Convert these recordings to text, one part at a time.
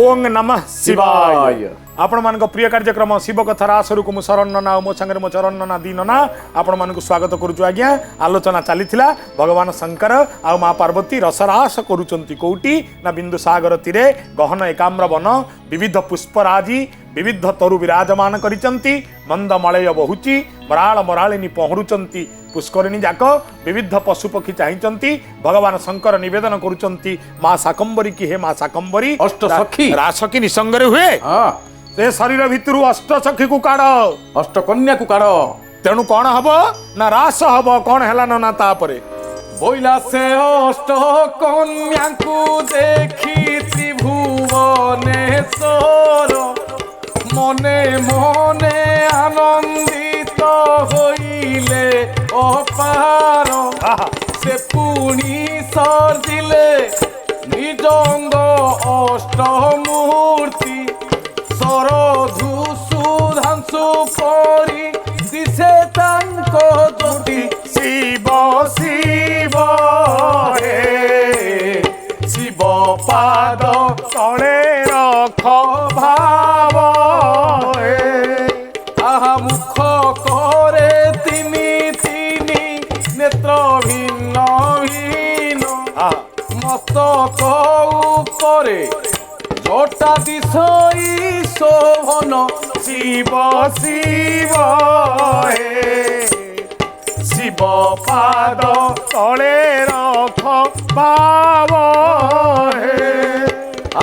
ओम नमः शिवाय। आपण मान प्रिय कार्यक्रम शिव कथा रासरु को शरण ना मो संगे मो चरण ना दीन ना आपण मान स्वागत करुचु। आज्ञा आलोचना चली भगवान शंकर आ माँ पार्वती रसरास करुचंती कौटी ना बिंदु सागर तीरे गहन एकाम्र वन विविध पुष्पराजी विविध तरु विराजमान करिचंती मंद मलय बहुची मराल मरालिनी पहरुचंती पुष्करिणी जाक विविध पशुपक्षी चाहिंचंती भगवान शंकर निवेदन करुचंती माँ शाकंबरी की हे माँ शाकंबरी अष्ट सखी रास की निसंगरे हुए से शरीर भितर अष्ट सखी को काढ़ अष्ट कन्या को काढ़ तेणु कौन हम ना रास हम कौन है ना तापरे बोइला से अष्ट कन्या को देखी त्रिभुवनेश्वर मने मने आनंदित होइले अपार से पुणी सर्जिले निजंग अष्टमूर्ति सरधु सुधांशु परी दिशे तांको दुटी शिव शिव हे शिव पाद तले रख भाव आहा मुख करे तिमी तिनी नेत्र भिन्न भिन्न मस्तक उपरे जटा दिशई शोभन शिव शिव हे शिव पाद तले रख भाव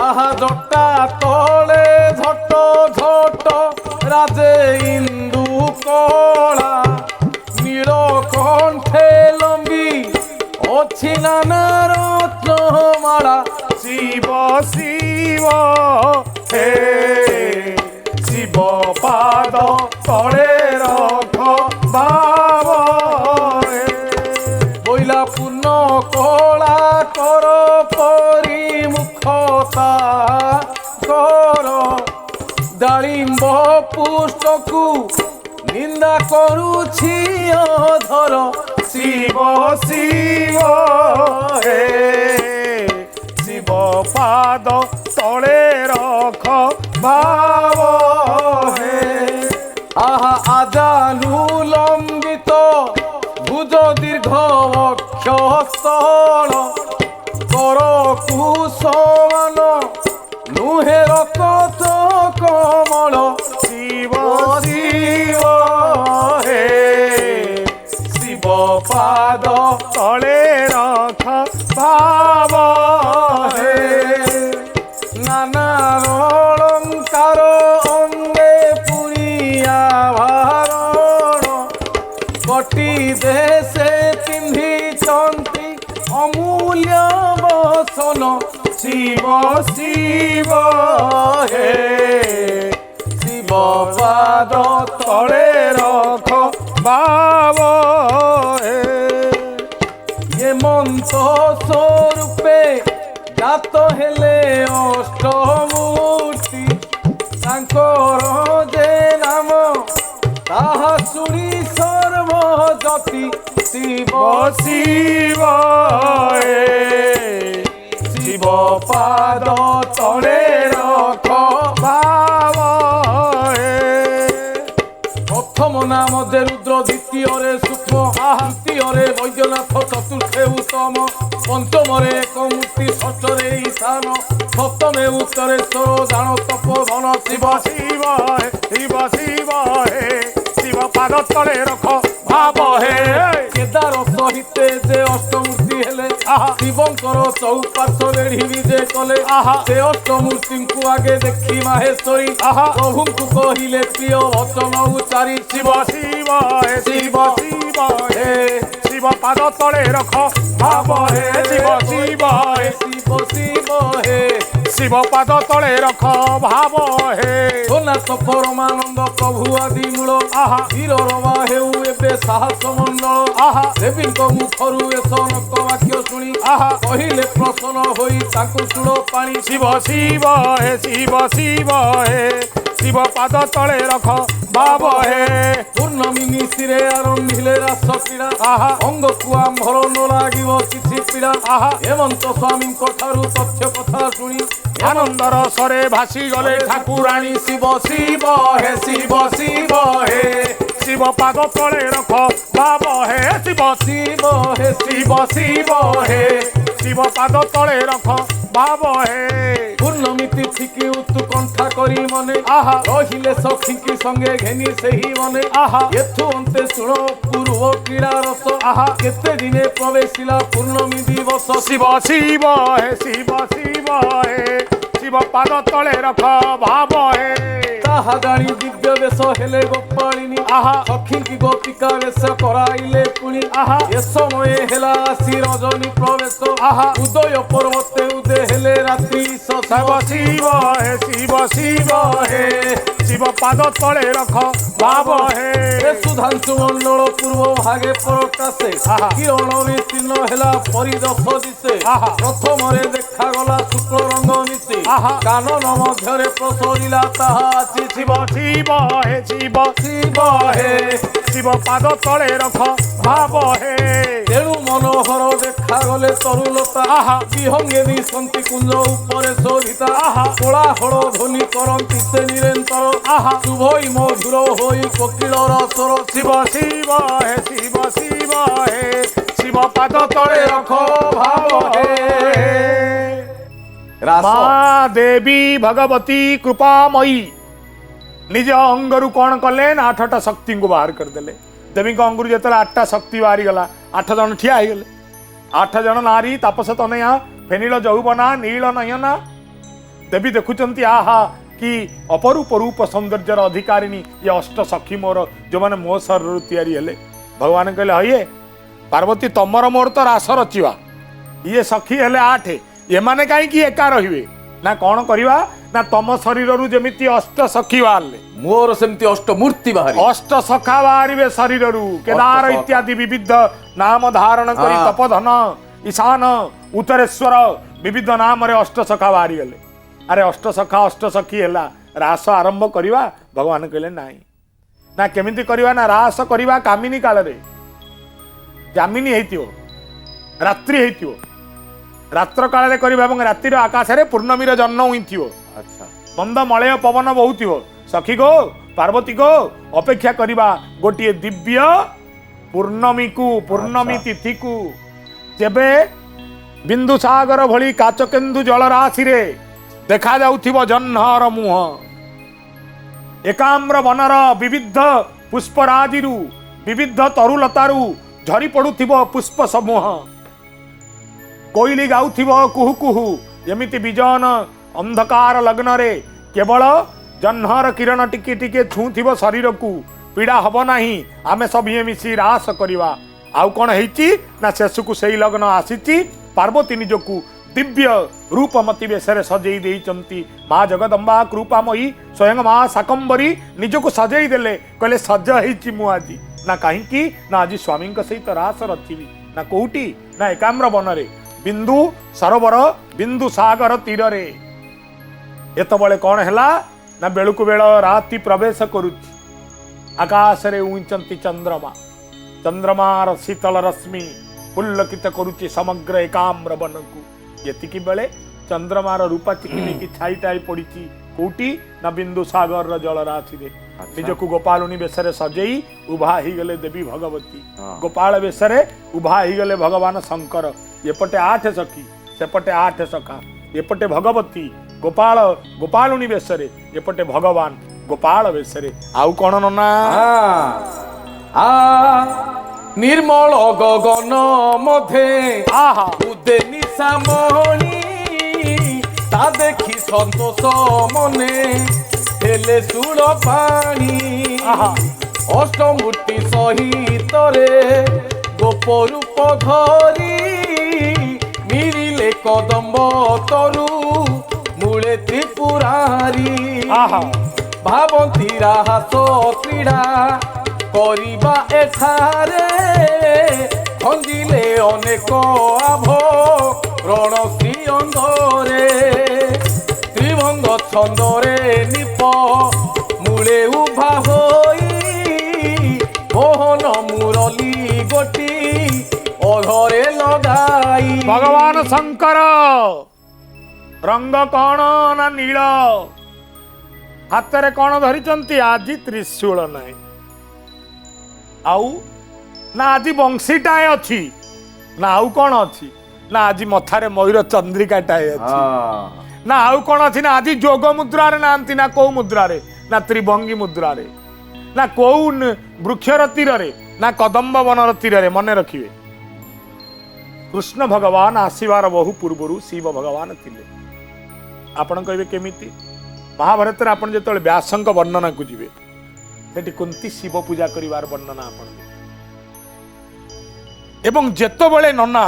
आहा जटा तले झट झट राजे इंदु कला नीलकंठे लंबी अच्छी नाना रत्नमाला शिव शिव हे शिव पाद तले रख भाव बोइला पूर्ण कला कर परी मुखता कर डालिंब पुष्टकु निंदा करुछि अधर शिव शिव हे शिव पाद तले रख भाव आहा आजानु लंबित भुज दीर्घ वक्षस्थल कर कुसमान नुहे रकत कमल शिव शिव हे शिव पाद तले रख भाव नाना अलंकार अंगे पुरिया भारण कटी देशे पिंधिचंती अमूल्य बसन शिव शिव हे शिव पाद तले रख भाव ये मंत्र स्वरूपे जात हेले अष्टमूर्ति तांकर जे नाम ताहा शुणी सर्वजति शिव शिव हे शिव पाद तले रख भाव प्रथम नाम जे रुद्र द्वितीय सूक्ष्म तृतीय वैद्यनाथ चतुर्थे उत्तम पंचम एक मूर्ति षष्ठ ईशान सप्तमे उत्तरेश्वर दान तप धन शिव शिव शिव शिव हे शिव पाद तले रख भाव हे केदार सहिते जे अष्टमूर्ति हेले शिवंकर चौपार्श्व बेढ़ी जे कले से अष्टमूर्ति को आगे देखी माहेश्वरी प्रभु को कहले प्रिय वचन उच्चारी शिव शिव हे शिव शिव हे शिव पाद तले रख भाव हे शिव शिव हे शिव शिव हे शिव पाद तले रख भाव हे सोनाथ परमानंद प्रभु आदि मूल वीर रमा हेउ एबे साहस मंडल देवी मुखरू ए सनक वाक्य शुणी कहले प्रसन्न होई ताकु सुड़ पानी शिव शिव हे शिव शिव हे শিব পাদ তলে রখ ভাব হে ପୂର୍ଣ୍ଣମୀ ନିଶିରେ ଆରମ୍ଭିଲେ ରାସ କ୍ରୀଡ଼ା ଆହା ଅଙ୍ଗକୁ ଆମ୍ଭର ନ ଲାଗିବ କିଛି ପୀଡ଼ା ଆହା ହେମନ୍ତ ସ୍ୱାମୀଙ୍କ ଠାରୁ ତଥ୍ୟ କଥା ଶୁଣି ଆନନ୍ଦର ସରେ ଭାସି ଗଲେ ଠାକୁରାଣୀ ଶିବ ଶିବ ହେ ଶିବ ଶିବ ହେ শিব পাদ তলে রখ ভাব হে শিব ଶିବ ହେ ଶିବ ଶିବ ହେ শিব পাদ তলে রখ ভাব হে ପୂର୍ଣ୍ଣମୀ ତିଥିକି ଉତ୍କଣ୍ଠା କରି ମନେ আহা ରହିଲେ ସଖୀଙ୍କି ସଙ୍ଗେ ଘେନି ସେହି ମନେ আহা ଏଥୁ ଅନ୍ତେ ଶୁଣ ପୂର୍ବ କ୍ରୀଡ଼ା ରସ আহা କେତେ ଦିନେ ପ୍ରବେଶିଲା ପୂର୍ଣ୍ଣମୀ ଦିବସ শিব শিব হে শিব শিব হে শিব পাদ তলে রখ ভাব হে ତାହା ଜାଣି ଦିବ୍ୟ ବେଶ ହେଲେ ଗୋପାଳିନୀ আহা ସଖୀଙ୍କି ଗୋପିକା ବେଶ କରାଇଲେ ପୁଣି আহা ଏ ସମୟ ହେଲା ଆସି ରଜନୀ ପ୍ରବେଶ আহା ଉଦୟ ପର୍ବତେ ଉଦେ ହେଲେ ରାତ୍ରି শিব শিব হে শিব শিব হে শিব পাদ তলে রখ ভাব হে ସୁଧାଂଶୁ ମଣ୍ଡଳ ପୂର୍ବ ଭାଗେ ପ୍ରକାଶେ ଆହା। କିରଣ ବିସ୍ତୀର୍ଣ୍ଣ ହେଲା ପରିଦଶ ଦିଶେ ଆହା। ପ୍ରଥମରେ ଦେଖାଗଲା ଶୁକ୍ଳ ରଙ୍ଗ ମିଶେ ଆହା। କାନନ ମଧ୍ୟରେ ପ୍ରସରିଲା ତାହା ଅଛି শিব শিব হে ଶିବ ଶିବ ହେ শিব পাদ তলে রখ ভাব হে ତେଣୁ ମନୋହର ଦେଖାଗଲେ ତରୁଲତା আহা ବିହଙ୍ଗେ ଦିଶନ୍ତି କୁଞ୍ଜ ଉପରେ ଶୋଭିତା ଆହା। କୋଳାହଳ ଧ୍ୱନି କରନ୍ତି ସେ ନିରନ୍ତର আহা ଶୁଭଇ ମଧୁର ହୋଇ କୋକିଳର ସ୍ୱର শিব শিব হে শিব শিব হে শিব পাদ তলে রখ ভাব হে ରାସ মা দেবী ভগবতী কৃপাময়ী নিজ অঙ্গরু কଣ কলে না 8টা শক্তিଙ୍କୁ ବାହାର କରିଦେଲେ ଦେବୀଙ୍କ ଅଙ୍ଗରୁ ଯେତେବେଳେ 8ଟା ଶକ୍ତି ବାହାରିଗଲା 8 ଜଣ ଠିଆ ହେଇଗଲେ 8 ଜଣ ନାରୀ ତାପସ ତନୟା ଫେନିଳ ଯୌବନା ନୀଳ ନୟନା ଦେବୀ ଦେଖୁଛନ୍ତି ଆହା କି ଅପରୂପ ରୂପ ସୌନ୍ଦର୍ଯ୍ୟର ଅଧିକାରିଣୀ ଏ ଅଷ୍ଟ ସଖୀ ମୋର ଯୋଉମାନେ ମୋ ଶରୀରରୁ ତିଆରି ହେଲେ ଭଗବାନ କହିଲେ ହଇଏ ପାର୍ବତୀ ତମର ମୋର ତ ରାସ ରଚିବା ଇଏ ସଖୀ ହେଲେ 8 ଏମାନେ କାହିଁକି ଏକା ରହିବେ ନା କଣ କରିବା ନା ତମ ଶରୀରରୁ ଯେମିତି ଅଷ୍ଟ ସଖୀ ବାହାରିଲେ ମୋର ସେମିତି ଅଷ୍ଟମୂର୍ତ୍ତି ବାହାରି ଅଷ୍ଟ ସଖା ବାହାରିବେ ଶରୀରରୁ କେଦାର ସଖା। ଇତ୍ୟାଦି ବିବିଧ ନାମ ଧାରଣ କରି ହଁ। ତପଧନ ଈଶାନ ଉତ୍ତରେଶ୍ୱର ବିବିଧ ନାମରେ ଅଷ୍ଟ ସଖା ବାହାରିଗଲେ ଆରେ ଅଷ୍ଟ ସଖା ଅଷ୍ଟ ସଖୀ ହେଲା ରାସ ଆରମ୍ଭ କରିବା ଭଗବାନ କହିଲେ ନାହିଁ ନା କେମିତି କରିବା ନା ରାସ କରିବା କାମିନୀ କାଳରେ ଯାମିନୀ ହେଇଥିବ ରାତ୍ରି ହେଇଥିବ ରାତ୍ର କାଳରେ କରିବା ଏବଂ ରାତିର ଆକାଶରେ ପୂର୍ଣ୍ଣମୀର ଜହ୍ନ ଉଇଁଥିବ ଆଚ୍ଛା ମନ୍ଦ ମଳୟ ପବନ ବହୁଥିବ ସଖୀ ଗୋ ପାର୍ବତୀ ଗୋ ଅପେକ୍ଷା କରିବା ଗୋଟିଏ ଦିବ୍ୟ ପୂର୍ଣ୍ଣମୀକୁ ପୂର୍ଣ୍ଣମୀ ତିଥିକୁ ଯେବେ ବିନ୍ଦୁସାଗର ଭଳି କାଚକେନ୍ଦୁ ଜଳରାଶିରେ ଦେଖାଯାଉଥିବ ଜହ୍ନର ମୁହଁ ଏକାମ୍ର ବନର ବିବିଧ ପୁଷ୍ପରାଜିରୁ ବିବିଧ ତରୁଲତାରୁ ଝରି ପଡୁଥିବ ପୁଷ୍ପ ସମୂହ କୋଇଲି ଗାଉଥିବ କୁହୁ କୁହୁ ଏମିତି ବିଜନ ଅନ୍ଧକାର ଲଗ୍ନରେ କେବଳ ଜହ୍ନର କିରଣ ଟିକେ ଟିକେ ଛୁଁଥିବ ଶରୀରକୁ ପୀଡ଼ା ହବ ନାହିଁ ଆମେ ସଭିଏ ମିଶି ରାସ କରିବା ଆଉ କ'ଣ ହେଇଛି ନା ଶେଷକୁ ସେଇ ଲଗ୍ନ ଆସିଛି ପାର୍ବତୀ ନିଜକୁ ଦିବ୍ୟ ରୂପମତୀ ବେଶରେ ସଜେଇ ଦେଇଛନ୍ତି ମା ଜଗଦମ୍ବା କୃପାମୟୀ ସ୍ୱୟଂ ମା ଶାକମ୍ବରୀ ନିଜକୁ ସଜେଇ ଦେଲେ କହିଲେ ସଜ ହେଇଛି ମୁଁ ଆଜି ନା କାହିଁକି ନା ଆଜି ସ୍ୱାମୀଙ୍କ ସହିତ ରାସ ରଚିବି ନା କୋଉଠି ନା ଏକାମ୍ର ବନରେ ବିନ୍ଦୁ ସରୋବର ବିନ୍ଦୁ ସାଗର ତୀରରେ ଏତେବେଳେ କ'ଣ ହେଲା ନା ବେଳକୁ ବେଳ ରାତି ପ୍ରବେଶ କରୁଛି ଆକାଶରେ ଉଇଁଛନ୍ତି ଚନ୍ଦ୍ରମା ଚନ୍ଦ୍ରମାର ଶୀତଳ ରଶ୍ମି ପୁଲକିତ କରୁଛି ସମଗ୍ର ଏକାମ୍ର ବନକୁ ଏତିକି ବେଳେ ଚନ୍ଦ୍ରମାର ରୂପା ଚିକିମିକି ଛାଇଟାଇ ପଡ଼ିଛି କୋଉଠି ନା ବିନ୍ଦୁ ସାଗରର ଜଳରାଶିରେ ନିଜକୁ ଗୋପାଳୁଣୀ ବେଶରେ ସଜେଇ ଉଭା ହେଇଗଲେ ଦେବୀ ଭଗବତୀ ଗୋପାଳ ବେଶରେ ଉଭା ହେଇଗଲେ ଭଗବାନ ଶଙ୍କର ଏପଟେ 8 ସଖୀ ସେପଟେ 8 ସଖା ଏପଟେ ଭଗବତୀ ଗୋପାଳ ଗୋପାଳୁଣୀ ବେଶରେ ଏପଟେ ଭଗବାନ ଗୋପାଳ ବେଶରେ ଆଉ କ'ଣ ନନା ନିର୍ମଳ ଗଗନ ମଧ୍ୟେ ଆହା ଉଦେ ନିଶାମଣି ତା ଦେଖି ସନ୍ତୋଷ ମନେ ହେଲେ ସୁର ପାଣି ଆହା ଅଷ୍ଟମୂର୍ତ୍ତି ସହିତରେ ଗୋପ ରୂପ ଧରି ମିଳିଲେ କଦମ୍ବ ତରୁ ମୂଳେ ତ୍ରିପୁରାରୀ ଆହା ଭାବନ୍ତି ରାହାସ କ୍ରୀଡ଼ା କରିବା ଏଠାରେ ଖଞ୍ଜିଲେ ଅନେକ ଆଭ ରଣ ଶ୍ରୀ ଅଙ୍ଗରେ ତ୍ରିଭଙ୍ଗ ଛନ୍ଦରେ ନିପ କୂଳେ ଉଭା ହୋଇ ମୋହନ ମୁରଲି ଗୋଟି ଅଧରେ ଲଗାଇ। ଭଗବାନ ଶଙ୍କର ରଙ୍ଗ କଣ ନା ନୀଳ, ହାତରେ କଣ ଧରିଛନ୍ତି? ଆଜି ତ୍ରିଶୂଳ ନାହିଁ, ଆଉ ନା ଆଜି ବଂଶୀଟାଏ ଅଛି, ନା ଆଉ କଣ ଅଛି? ନା ଆଜି ମଥାରେ ମୟୂର ଚନ୍ଦ୍ରିକାଟାଏ ଅଛି, ନା ଆଉ କଣ ଅଛି? ନା ଆଜି ଯୋଗ ମୁଦ୍ରାରେ ନାହାନ୍ତି, ନା କୋଉ ମୁଦ୍ରାରେ? ନା ତ୍ରିଭଙ୍ଗୀ ମୁଦ୍ରାରେ, ନା କୋଉ ବୃକ୍ଷର ତୀରରେ, ନା କଦମ୍ବ ବନର ତୀରରେ। ମନେ ରଖିବେ, କୃଷ୍ଣ ଭଗବାନ ଆସିବାର ବହୁ ପୂର୍ବରୁ ଶିବ ଭଗବାନ ଥିଲେ। ଆପଣ କହିବେ କେମିତି? ମହାଭାରତରେ ଆପଣ ଯେତେବେଳେ ବ୍ୟାସଙ୍କ ବର୍ଣ୍ଣନାକୁ ଯିବେ, ସେଠି କୁନ୍ତି ଶିବ ପୂଜା କରିବାର ବର୍ଣ୍ଣନା ଆପଣ ଦେଖିବେ। ଏବଂ ଯେତେବେଳେ ନନା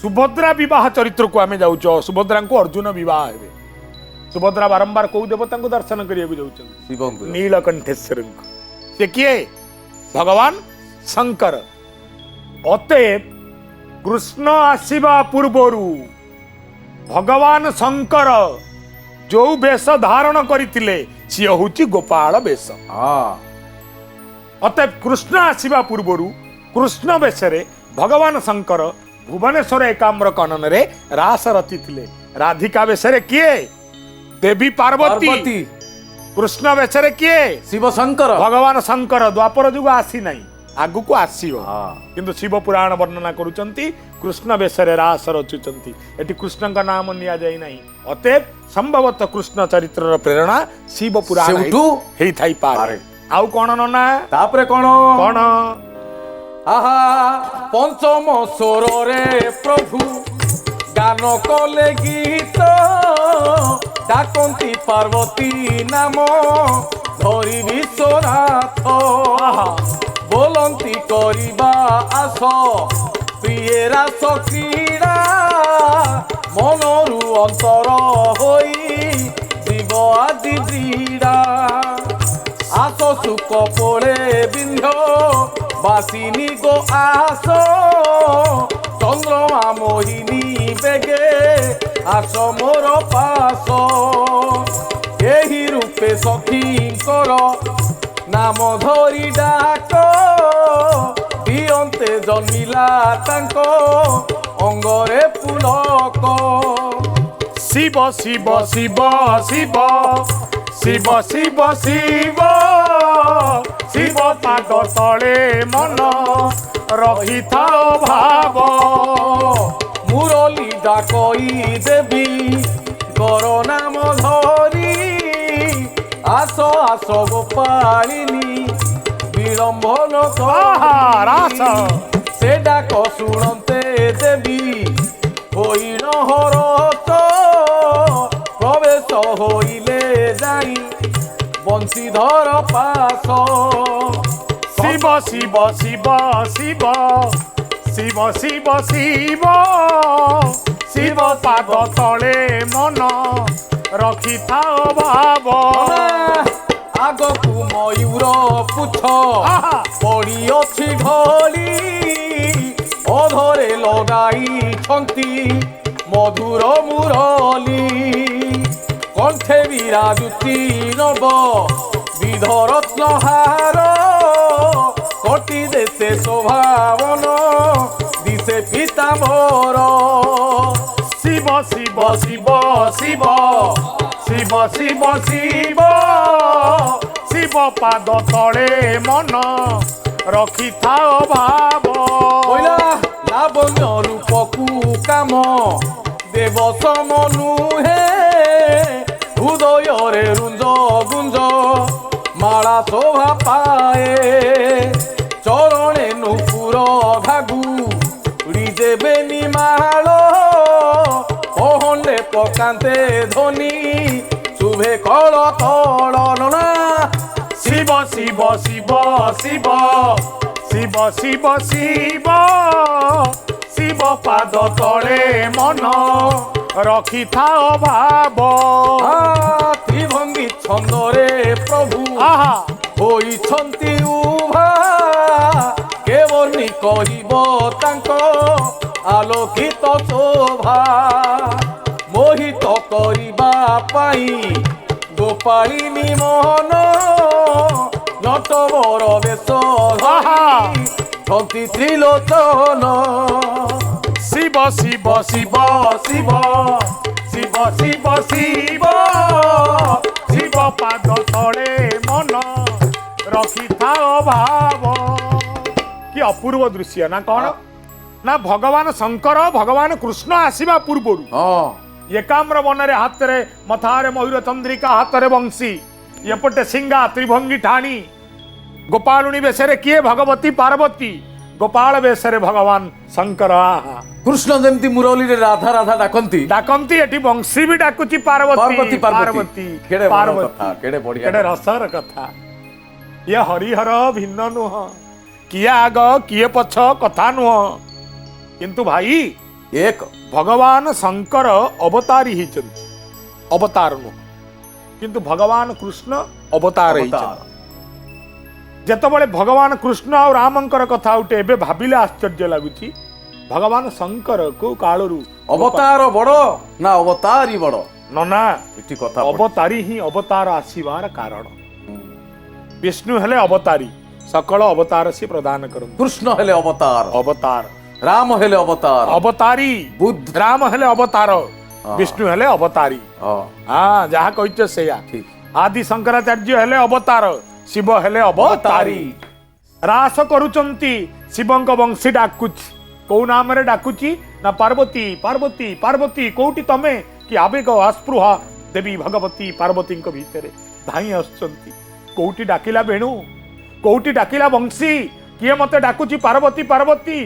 ସୁଭଦ୍ରା ବିବାହ ଚରିତ୍ରକୁ ଆମେ ଯାଉଛ, ସୁଭଦ୍ରାଙ୍କୁ ଅର୍ଜୁନ ବିବାହ ହେବେ, ସୁଭଦ୍ରା ବାରମ୍ବାର କୋଉ ଦେବତାଙ୍କୁ ଦର୍ଶନ କରିବାକୁ ଯାଉଛନ୍ତି? ଶିବଙ୍କୁ। ନୀଳକଣ୍ଠେଶ୍ୱରଙ୍କୁ। ସେ କିଏ? ଭଗବାନ ଶଙ୍କର। ଅତଏବ କୃଷ୍ଣ ଆସିବା ପୂର୍ବରୁ ଭଗବାନ ଶଙ୍କର ଯୋଉ ବେଶ ଧାରଣ କରିଥିଲେ, ସିଏ ହଉଛି ଗୋପାଳ ବେଶ। ଅତଏବ କୃଷ୍ଣ ଆସିବା ପୂର୍ବରୁ କୃଷ୍ଣ ବେଶରେ ଭଗବାନ ଶଙ୍କର ଭୁବନେଶ୍ୱର ଏକାମ୍ର କାନନରେ ରାସ ରଚିଥିଲେ। ରାଧିକା ବେଶରେ କିଏ? ଦେବୀ ପାର୍ବତୀ। କୃଷ୍ଣ ବେଶରେ କିଏ? ଶିବ ଶଙ୍କର। ଭଗବାନ ଶଙ୍କର। ଦ୍ୱାପର ଯୁଗ ଆସିନାହିଁ, ଆଗକୁ ଆସିବ, କିନ୍ତୁ ଶିବ ପୁରାଣ ବର୍ଣ୍ଣନା କରୁଛନ୍ତି କୃଷ୍ଣ ବେଶରେ ରାସ ରଚୁଛନ୍ତି। ଏଠି କୃଷ୍ଣଙ୍କ ନାମ ନିଆଯାଇ ନାହିଁ। ଅତଏବ ସମ୍ଭବତଃ କୃଷ୍ଣ ଚରିତ୍ରର ପ୍ରେରଣା ଶିବ ପୁରାଣ ହେଇଥାଇପାରେ। ଆଉ କଣ ନନା? ତାପରେ କଣ? କଣ? ଆହା ପଞ୍ଚମ ସ୍ୱରରେ ପ୍ରଭୁ ଗାନ କଲେ ଗୀତ, ଡାକନ୍ତି ପାର୍ବତୀ ନାମ ଧରି ବିଶ୍ୱନାଥ। ବୋଲନ୍ତି କରିବା ଆସ ପ୍ରିୟ ରାସ କ୍ରୀଡ଼ା, ମନରୁ ଅନ୍ତର ହୋଇ ଶିବ ଆଦି କ୍ରୀଡ଼ା। ଆସ ସୁକ ପୋଳେ ବିନ୍ଧ ବାସିনী গো আস, চন্দ্রমা মোহিনী বেগে আস মোর পাশ। এই রূপে সখীঙ্কর নাম ধরি ডাক, দিয়ন্তে জন্মিলা তাঙ্ক অঙ্গরে পুলক। শিব শিব শিব শিব শিব শিব শিব শিব পাদ তଳେ মন রখিথাও ভাব। মুরলী ডাকই দেবী গর নাম ধরি, আস আস গোপালিনী বিড়ম্বন রাস। সে ডাক শুণন্তে দেবী হইন হরত, প্রবেশ হইলে যাই বংশীধর পাশ। শিব শিব শিব শিব শিব শিব শিব শিব পাদ তଳେ মন রখিথাও ভাব। আগকু ময়ূর পুছ পড়িଅଛି ঢলি, অধরে লগাইଛନ୍ତି মধুর মুরলী। কণ্ঠে বিরাজুতি নব বিধরত্নহার, কোটি দেশে শোভাবন দিশে পিতাম্বর। শিব শিব শিব শিব শিব শিব শিব শিব পাদ তଳେ মন রখিথাও ভাব। লাবণ্য রূপকু কাম দেব সম নুহে, হৃদୟରେ ରୁଞ୍ଜ ଗୁଞ୍ଜ ମାଳା ଶୋଭା ପାଏ। ଚରଣେ ନୂପୁର ଘାଗୁ ଉଡ଼ିଦେବେ ନିମାଳ, ପହଣ୍ଡେ ପକାନ୍ତେ ଧ୍ୱନି ଶୁଭେ କଳ ତଳ। ନନା শিব শিব শিব শিব শিব শিব শিব শিব পাদ তଳେ মন রখিথাও ভাব। ত্রিভঙ্গী ছন্দরে প্রভু আহা ହୋଇଛନ୍ତି ଉଭା, କେବର୍ଣ୍ଣି କହିବ ତାଙ୍କ ଆଲୋକିତ ଶୋଭା। ମୋହିତ କରିବା ପାଇଁ ଗୋପାଳିନୀ ମୋହନ ନଟବର ବେଶ ଆହା। ଧରି ତ୍ରିଲୋଚନ ଶିବ ଶିବ ଶିବ ଶିବ ଶିବ ଶିବ ଶିବ ଶିବ ପାଦ ତଳେ ମନ ରଖିଥାଅ ଭାବ। କି ଅପୂର୍ବ ଦୃଶ୍ୟ ନା କଣ? ନା ଭଗବାନ ଶଙ୍କର ଭଗବାନ କୃଷ୍ଣ ଆସିବା ପୂର୍ବରୁ ହଁ ଏକାମ୍ର ବନରେ ହାତରେ ମଥାରେ ମୟୂର ଚନ୍ଦ୍ରିକା ହାତରେ ବଂଶୀ ଏପଟେ ସିଂହା ତ୍ରିଭଙ୍ଗୀ ଠାଣି ଗୋପାଳୁଣୀ ବେଶରେ କିଏ ଭଗବତୀ ପାର୍ବତୀ ଗୋପାଳ ବେଶରେ ଭଗବାନ ଶଙ୍କର ଆହା କୃଷ୍ଣ ଯେମିତି ମୁରଲୀରେ ରାଧା ରାଧା ଡାକନ୍ତି ଡାକନ୍ତି ଏଠି ବଂଶୀ ବି ଡାକୁଛି ପାର୍ବତୀ ପାର୍ବତୀ କେଡେ ବଡ କଥା କେଡେ ବଢିଆ କେଡେ ରସର କଥା। ଇଏ ହରିହର ଭିନ୍ନ ନୁହଁ, କିଏ ଆଗ କିଏ ପଛ କଥା ନୁହଁ, କିନ୍ତୁ ଭାଇ ଏକ ଭଗବାନ ଶଙ୍କର ଅବତାରୀ ହେଇଛନ୍ତି, ଅବତାର ନୁହଁ, କିନ୍ତୁ ଭଗବାନ କୃଷ୍ଣ ଅବତାର ହେଇଛନ୍ତି। ଯେତେବେଳେ ଭଗବାନ କୃଷ୍ଣ ଆଉ ରାମଙ୍କର କଥା ଉଠେ ଏବେ ଭାବିଲେ ଆଶ୍ଚର୍ଯ୍ୟ ଲାଗୁଛି। ଭଗବାନ ଶଙ୍କର କୋଉ କାଳରୁ ଅବତାର ବଡ ନା ଅବତାରୀ ବଡ? ନନା ଏଠି କଥା ଅବତାରୀ ହିଁ ଅବତାର ଆସିବାର କାରଣ। ବିଷ୍ଣୁ ହେଲେ ଅବତାରୀ, ସକଳ ଅବତାର ସେ ପ୍ରଦାନ କରନ୍ତି। କୃଷ୍ଣ ହେଲେ ଅବତାର, ଅବତାର ରାମ ହେଲେ ଅବତାର, ଅବତାରୀ ବୁଦ୍ଧ ରାମ ହେଲେ ଅବତାର, ବିଷ୍ଣୁ ହେଲେ ଅବତାରୀ। ହଁ ଯାହା କହିଛ ସେଇଆ ଠିକ। ଆଦି ଶଙ୍କରାଚାର୍ଯ୍ୟ ହେଲେ ଅବତାର, ଶିବ ହେଲେ ଅବତାରୀ। ରାସ କରୁଛନ୍ତି ଶିବଙ୍କ ବଂଶୀ ଡାକୁଛି, କୋଉ ନାମରେ ଡାକୁଛି ନା ପାର୍ବତୀ ପାର୍ବତୀ ପାର୍ବତୀ କୋଉଠି ତମେ? କି ଆବେଗ ଆସ୍ପୃହା ଦେବୀ ଭଗବତୀ ପାର୍ବତୀଙ୍କ ଭିତରେ ଧାଇଁ ଆସୁଛନ୍ତି। କୋଉଠି ଡାକିଲା ବେଣୁ, କୋଉଠି ଡାକିଲା ବଂଶୀ, କିଏ ମତେ ଡାକୁଛି ପାର୍ବତୀ ପାର୍ବତୀ?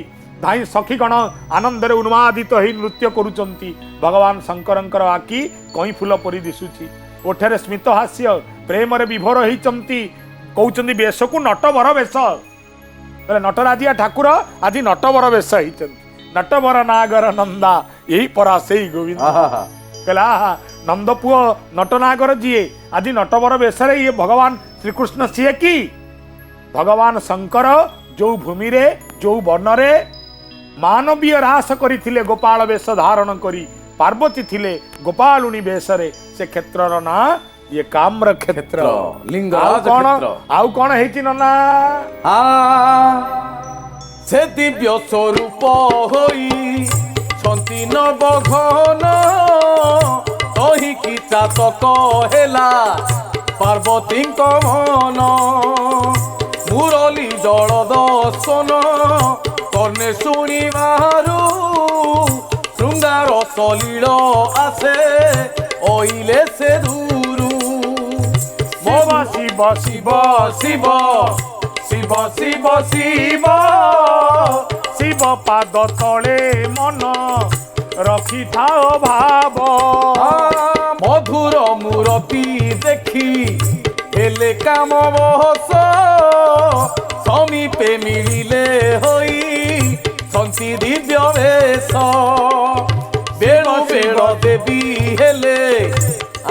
ଧାଇଁ ସଖୀଗଣ ଆନନ୍ଦରେ ଉନ୍ମାଦିତ ହେଇ ନୃତ୍ୟ କରୁଛନ୍ତି। ଭଗବାନ ଶଙ୍କରଙ୍କର ଆଖି କଇଁ ଫୁଲ ପରି ଦିଶୁଛି, ଓଠରେ ସ୍ମିତ ହାସ୍ୟ, ପ୍ରେମରେ ବିଭୋର ହେଇଛନ୍ତି। କହୁଛନ୍ତି ବେଶକୁ ନଟବର ବେଶ, ନଟରାଜିଆ ଠାକୁର ଆଜି ନଟବର ବେଶ ହେଇଛନ୍ତି। ନଟବର ନାଗର ନନ୍ଦା ଏଇ ପରା ସେଇ ଗୋବିନ୍ଦ। କହିଲା ନନ୍ଦ ପୁଅ ନଟନାଗର ଯିଏ ଆଜି ନଟବର ବେଶରେ ଇଏ ଭଗବାନ ଶ୍ରୀକୃଷ୍ଣ ସିଏ କି? ଭଗବାନ ଶଙ୍କର ଯୋଉ ଭୂମିରେ ଯୋଉ ବନରେ ମାନବୀୟ ରାସ କରିଥିଲେ ଗୋପାଳ ବେଶ ଧାରଣ କରି, ପାର୍ବତୀ ଥିଲେ ଗୋପାଳୁଣୀ ବେଶରେ, ସେ କ୍ଷେତ୍ରର ନାଁ ଏକାମ୍ର କ୍ଷେତ୍ର। ଲିଙ୍ଗରାଜ କଣ କ୍ଷେତ୍ର। ଆଉ କଣ ହେଇଛି ନନା? ସେ ଦିବ୍ୟ ସ୍ୱରୂପ ହୋଇ ଛନ୍ତି ନବଘନ, ତହିକି ଚାତକ ହେଲା ପାର୍ବତୀଙ୍କ ମନ। ମୁରଲି ଜଳ ଦର୍ଶନ କର୍ଣ୍ଣେ ଶୁଣିବାରୁ, ଶୃଙ୍ଗାର ସଲିଳ ଆସେ ଅଇଲେ ସେ ଦୂରୁ। ଶିବ ଶିବ ଶିବ ଶିବ ଶିବ ଶିବ ଶିବ ପାଦ ତଳେ ମନ ରଖିଥାଅ ଭାବ। ମଧୁର ମୂରତି ଦେଖି ହେଲେ କାମ ବହସ, ସମୀପେ ମିଳିଲେ ହୋଇ ଛନ୍ତି ଦିବ୍ୟ ବେଶ। ବେଳ ବେଳ ଦେବୀ ହେଲେ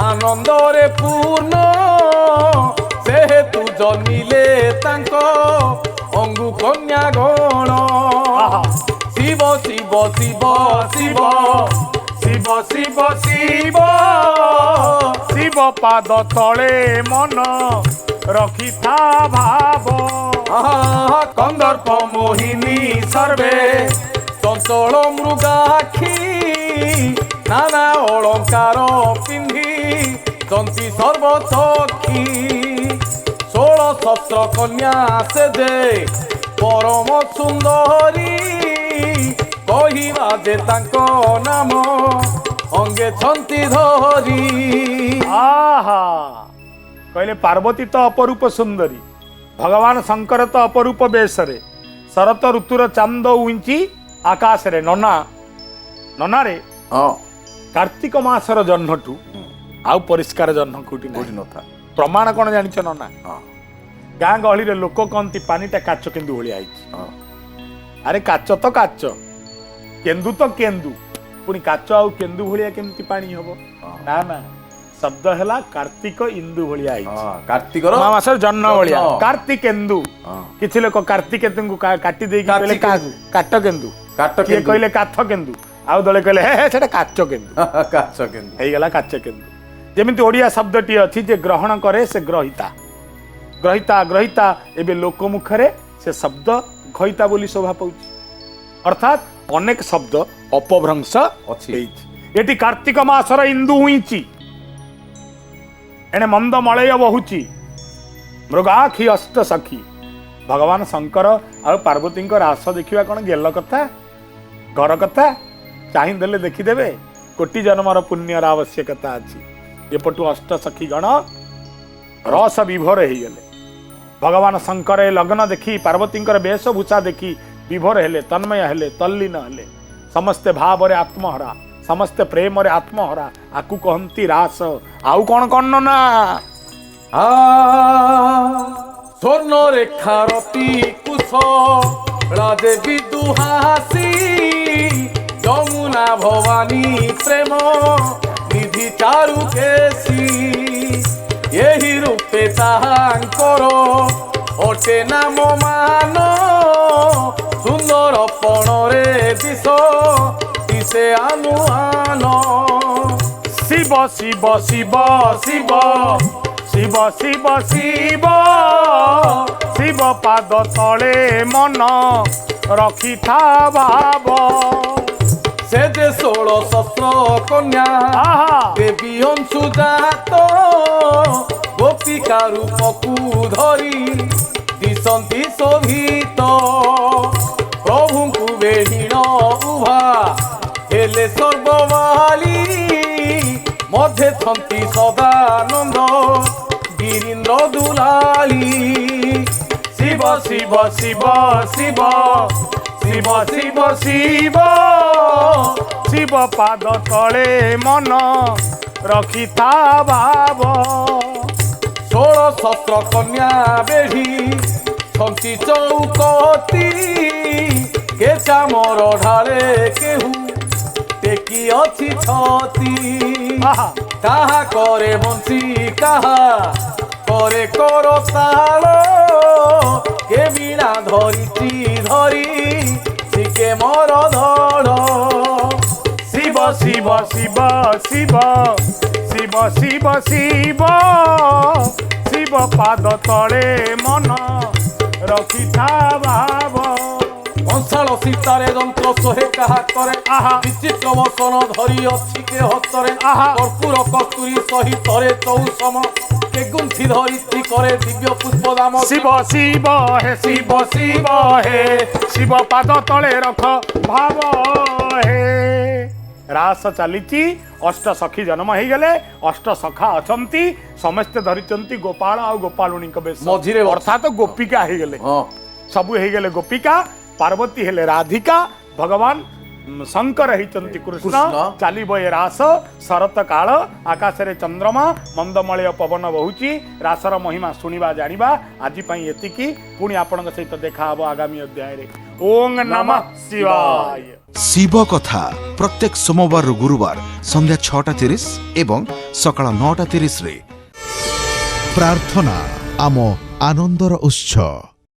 ଆନନ୍ଦରେ ପୂର୍ଣ୍ଣ, ସେହେତୁ ଜନ୍ମିଲେ ତାଙ୍କ ଅଙ୍ଗୁ କନ୍ୟା ଗଣ। ଶିବ ଶିବ ଶିବ ଶିବ ଶିବ ଶିବ ଶିବ ଶିବ ପାଦ ତଳେ ମନ ରଖିଥା ଭାବ। କନ୍ଦର୍ପ ମୋହିନୀ ସର୍ବେ ଚଞ୍ଚଳ ମୃଗାକ୍ଷୀ, ନାନା ଅଳଙ୍କାର ପିନ୍ଧି ଚନ୍ତି ସର୍ବସଖୀ। 16 କନ୍ୟା ସେ ଯେ ପରମ ସୁନ୍ଦରୀ, କହିବା ଯେ ତାଙ୍କ ନାମ ଅଙ୍ଗେ ଛନ୍ତି ଧରି। ଆହା କହିଲେ ପାର୍ବତୀ ତ ଅପରୂପ ସୁନ୍ଦରୀ, ଭଗବାନ ଶଙ୍କର ତ ଅପରୂପ ବେଶରେ, ଶରତ ଋତୁର ଚାନ୍ଦ ଉଇଁଚି ଆକାଶରେ। ନନାରେ କାର୍ତ୍ତିକ ମାସର ଜହ୍ନଠୁ ଆଉ ପରିଷ୍କାର ଜହ୍ନ କୋଉଠି ନଥାଏ। ପ୍ରମାଣ କଣ ଜାଣିଛ ନନା? ଗାଁ ଗହଳିରେ ଲୋକ କହନ୍ତି ପାଣିଟା କାଚ କେନ୍ଦୁ ଭଳିଆ ହେଇଛି। ଆରେ କାଚ ତ କାଚ, କେନ୍ଦୁ ତ କେନ୍ଦୁ, ପୁଣି କାଚ ଆଉ କେନ୍ଦୁ ଭଳିଆ କେମିତି ପାଣି ହବ? ନା ନା, ଶବ୍ଦ ହେଲା କାର୍ତ୍ତିକ ଇନ୍ଦୁ ଭଳିଆ ହେଇଛି। କାର୍ତ୍ତିକର ମାସର ଜହ୍ନ ଭଳିଆ କାର୍ତ୍ତିକେନ୍ଦୁ। କିଛି ଲୋକ କାର୍ତ୍ତିକେନ୍ଦୁଙ୍କୁ କାଟି ଦେଇକି କହିଲେ କାଟ କେନ୍ଦୁ, କିଏ କହିଲେ କାଠ କେନ୍ଦୁ, ଆଉ ଦଳେ କହିଲେ ହେ ସେଟା କାଚ କେନ୍ଦୁ। କାଚ କେନ୍ଦୁ ହେଇଗଲା କାଚ କେନ୍ଦୁ। जेमिति ओडिया शब्दटी अच्छी जे ग्रहण करे से ग्रहिता ग्रहिता ग्रहिता एबे लोकमुखरे से शब्द घइता बोली शोभा पाउछि अर्थात अनेक शब्द अपभ्रंश अछि। एटी कार्तिक मासर इंदु हुईची एने मंद मलय बहुची मृगाखी अष्ट सखी भगवान शंकर आ पार्वती रास देखा कौन गेल कथा घर कथा चाहिदेले देखीदेवे कोटि जन्मर पुण्यर आवश्यकता अच्छी एपटू अष्ट सखी गण रस विभोर हो गले भगवान शंकर ए लग्न देखी पार्वती वेशभूषा देखी विभोर हेले तन्मय हेले तल्लीन हेले समस्ते भाव रे आत्महरा समस्ते प्रेम रे आत्महरा आकु कहती रास आउ कौन कौन ना स्वर्ण रेखार कुश देवी दुहासी यमुना भवानी प्रेम निधि चारु केसी यही रूपे ताहांकर अटे नाम मान सुंदर पणरे दिश दिशे अनुमान शिव शिव शिव शिव शिव शिव शिव शिव पाद तले मन रखी था भाव से जे 16 सहस्र कन्या आहा देवी अंशुजात गोपिका रूपकु धरी दिशंती शोभित प्रभुଙ୍କୁ बेहिण उभा हेले सर्वमाली मध्य थंती सदानंद गिरीन्द्र दुलाली शिव शिव शिव शिव शिव शिव शिव शिव पाद तले मन रखी था भाव 16 सहस्र कन्या बेढ़ी छंती चौकती के चामर ढाले केहू टेकी अछि छती आहा काहा करे बंसी काहा करे कर ताल के बीणा धरिती धरी शिके मोर धड़ शिव शिव शिव शिव शिव शिव शिव शिव पाद तले मन रखी था भाव कंसाल सीतारे यंत्र सोहे काहा करे आहा विचित्र वसन धरी अछि के हतरे आहा कर्पूर कस्तूरी सहित चौसम के गुंथि धरित्री करे दिव्य पुष्प दाम शिव शिव हे शिव शिव हे शिव पाद तले रख भाव हे रास चली अष्ट सखी जन्म हो गले अष्ट सखा अछंती समस्ते धरिचंती गोपाल आ गोपालुणी बेश मझिरे अर्थात गोपिका हो गले सबू हो गले गोपिका पार्वती हेले राधिका भगवान शंकर होती कृष्ण चलो ये रास शरत काल आकाश रे चंद्रमा मंदमलय पवन बहुची रासर महिमा शुणा जाना आज एतिकी पुणी आपण सहित देखा हम आगामी अध्याय रे ओम नमः शिवाय शिव कथा प्रत्येक सोमवार गुरुवार संध्या 6:30 एवं सकाळ 9:30 रे प्रार्थना आम आनंदर उत्सव।